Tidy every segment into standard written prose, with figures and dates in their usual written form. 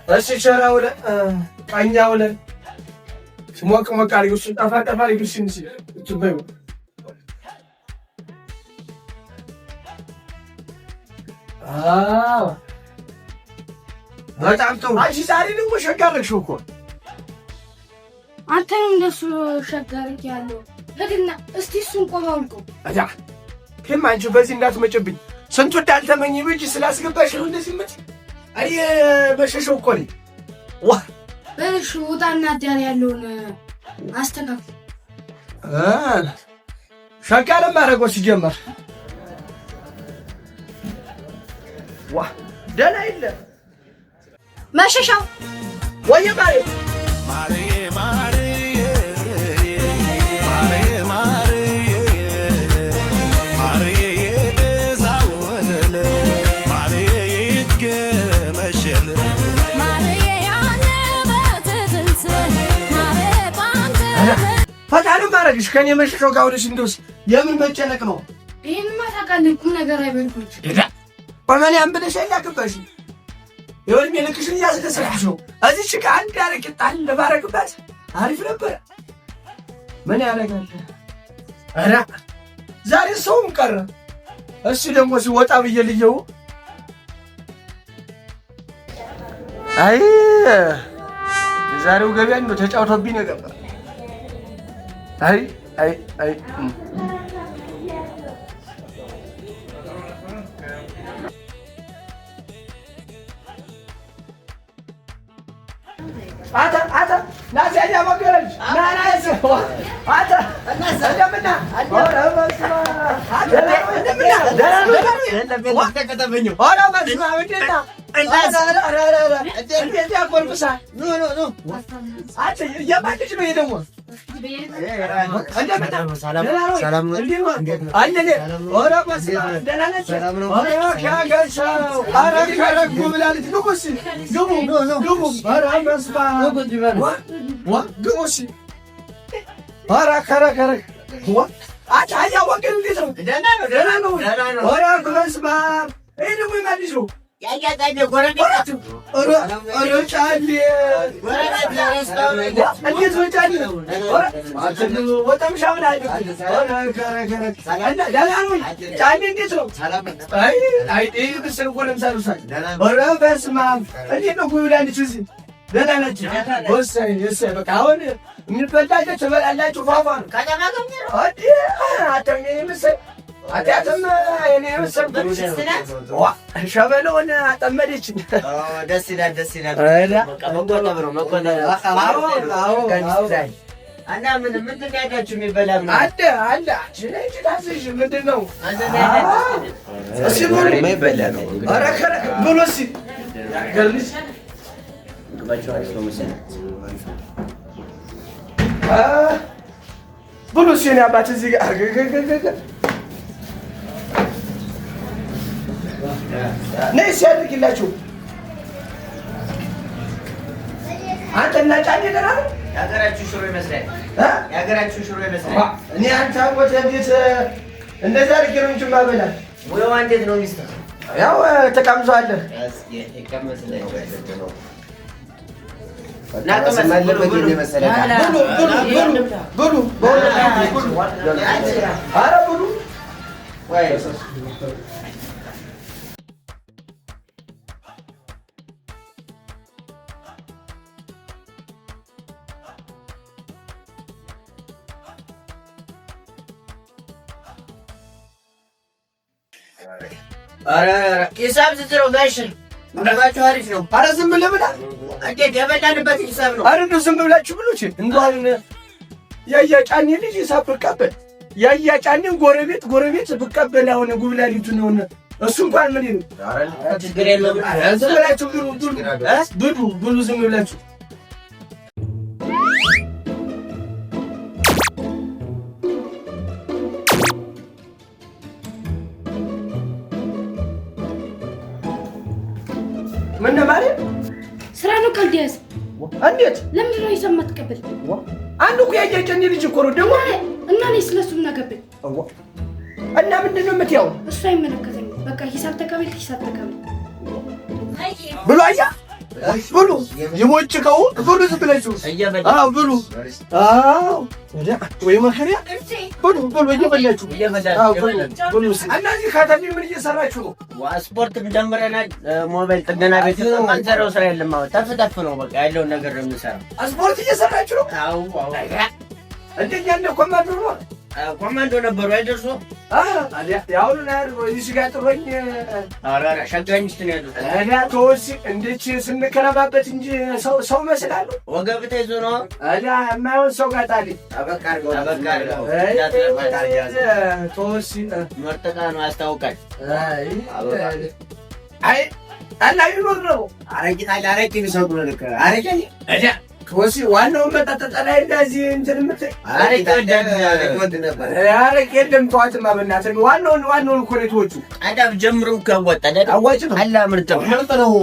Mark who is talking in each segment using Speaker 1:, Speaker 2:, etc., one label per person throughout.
Speaker 1: እሺ ሸራው ቀኛው ሞቅ ሞቅ አድርጊው። እሱን ጠፋ ጠፋ አድርጊው። እሺ በይው። በጣም ጥሩ። አንቺ ዛሬ ደግሞ ሸጋ አደረግሽው እኮ።
Speaker 2: አንተ እንደሱ ሸጋ አድርጊያለሁ። ሂድና እስቲ እሱን ቆማውልቀው።
Speaker 1: አያ ግን አንቺ በዚህ እንዳትመጭብኝ። ስንቱ እንዳልተመኝ ብቻ ስላስገባሽ ነው እንደዚህ ምት። አይ በሸሸው እኮ ነኝ። ዋ
Speaker 2: በልሽ ውጣና ዳር ያለውን አስተካክል።
Speaker 1: ሸጋ ለማድረገው ሲጀመር ዋ ደህና የለም
Speaker 2: መሸሻው
Speaker 1: ወይ ማሬ ፈጣሪ ማረግሽ ከኔ መሸሻው ጋር ወደሽ እንደውስ የምን መጨነቅ ነው?
Speaker 2: ይሄን ማታቃለኝ ቁም ነገር አይበልኩት
Speaker 1: ቆመኔ አንብለሽ ያላከባሽ ይወል መልክሽን ያስደሰትሽ ነው። እዚች ጋር አንድ ያረቅጣ ለባረክባት አሪፍ ነበር። ምን ያረጋል? አራ ዛሬ ሰውም ቀረ። እሱ ደግሞ ሲወጣ ብዬ ልየው። አይ የዛሬው ገበያ ነው ተጫውቶብኝ ነው ገባ። አይ አታ ናዚያ ያመገረልሽ ናናስ አታ እንደምና ሸበለውን አጠመደች። ደስ ይላል ደስ ይላል። እና ምንድን ነው ያላችሁ የሚበላ አለ አለ ምንድን ነው የማይበላ ነው? ኧረ ብሎ እስኪ ገልጽ ብሎ እስኪ እኔ አባት እዚህ ጋር ነይ ሲያድርግላችሁ አንተና ጫኔ ደህና ነው። የሀገራችሁ ሽሮ ይመስላል። የሀገራችሁ ሽሮ ይመስላል። እኔ አንተ አጎት እንዴት እንደዛ አድርጌ ነው እንጂ የማበላህ። ሙያዋ እንዴት ነው ሚስትህ? ያው ተቀምሷለህ። ሂሳብ ስትለው ጋሽ ምግባችሁ አሪፍ ነው። ኧረ ዝም ብለህ ብላ እንዴ የበላንበት ሂሳብ ነው። ኧረ እንደው ዝም ብላችሁ ብሉት። እንኳን ያያጫኔ ልጅ ሂሳብ ብቀበል ያያጫኔን ጎረቤት ብቀበል አሁን ጉብላሊቱ ነው እሱ እንኳን ምን ይሉ ችግር የለውም። ዝም ብላችሁ ብሉ ዝም ብላችሁ ምን ማለት
Speaker 2: ስራ ነው? ካልዲያስ
Speaker 1: እንዴት
Speaker 2: ለምንድን ነው ሂሳብ የማትቀበል?
Speaker 1: አንዱ እኮ ያያጨኝ ልጅ እኮ ነው ደግሞ
Speaker 2: እና እኔ ስለሱ እናገብኝ
Speaker 1: እና ምንድን ነው የምትያው?
Speaker 2: እሱ አይመለከተኝም። በቃ ሂሳብ ተቀበል ብሎ አያ
Speaker 1: ብሉ ይሞጭቀው ብሉ ዝም ብላችሁ ብሉ ወይ መከሪያ ብሉ እየበላችሁ እነዚህ ከተሜ ምን እየሰራችሁ ነው?
Speaker 3: ስፖርት ጀምረናል። ሞባይል ጥገና ቤት ማንሰራው ስራ የለም። ተፍ ተፍ ነው በቃ ያለውን ነገር ነው የምንሰራው።
Speaker 1: ስፖርት እየሰራችሁ ነው? እንደኛ እንደ ኮማንዶ ነው።
Speaker 3: ኮማንዶ ነበሩ አይደርሱ
Speaker 1: ያሁኑ እዚህ ጋር ጥሮኝ
Speaker 3: ሸጋኝ ውስጥ ነው ያሉት።
Speaker 1: ተወሲ እንዴት ስንከረባበት እንጂ ሰው መስላሉ።
Speaker 3: ወገብ ተይዞ ነው
Speaker 1: የማይሆን ሰው ጋር ጣልኝ። ተወሲ
Speaker 3: መርጠቃ ነው ያስታውቃል።
Speaker 1: አይ አላ ይኖር ነው
Speaker 3: አረቂ የሚሰጡ ልክ አረቂ
Speaker 1: ተወሲ ዋናውን መጠጠጠ ላይ እንደዚህ እንትን የምትል አረቂ የለም። ተዋትማ በእናትህ ዋናውን ኮሌቶቹ
Speaker 3: አዳብ ጀምሮ ከወጣ
Speaker 1: አዋጭ ነው።
Speaker 3: አላ ምርጥ
Speaker 1: ነው።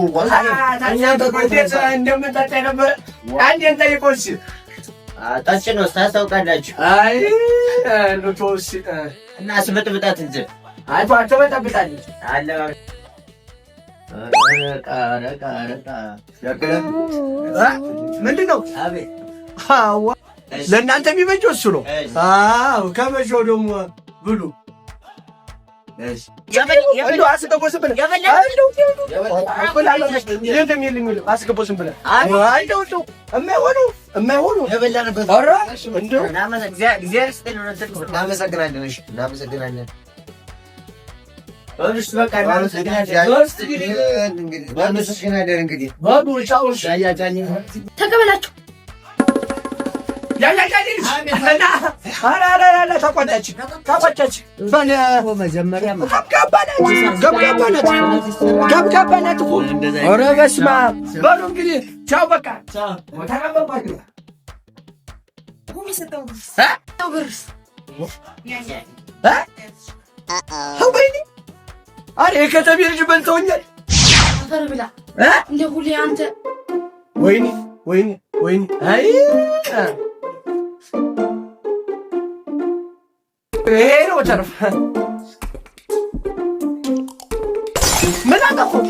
Speaker 1: እንደምጠጣ ነበር አንዴን ጠይቆስ
Speaker 3: ጠጭ ነው ታስታውቃላችሁ።
Speaker 1: አይ ተወሲ
Speaker 3: እና አስበጥብጣት እንጂ
Speaker 1: አይ ተበጣብጣለች
Speaker 3: አለ
Speaker 1: ምንድን ነው? ለእናንተ የሚበጀው እሱ ነው። ከመቼው ደግሞ ብሉ አስገቦስም ብለህ የማይሆኑ
Speaker 3: እናመሰግናለን።
Speaker 2: ተቀበላችሁ
Speaker 1: ተቆጨች። ገብጋባ ናት እኮ። ኧረ በስመ አብ በሉ እንግዲህ ቻው በቃ አረ የከተሜ ልጅ በልተውኛል።
Speaker 2: ብላ እንደ ሁሌ አንተ
Speaker 1: ወይኔ አይ ይሄ ነው ተርፍ ምን አጠፋሁ?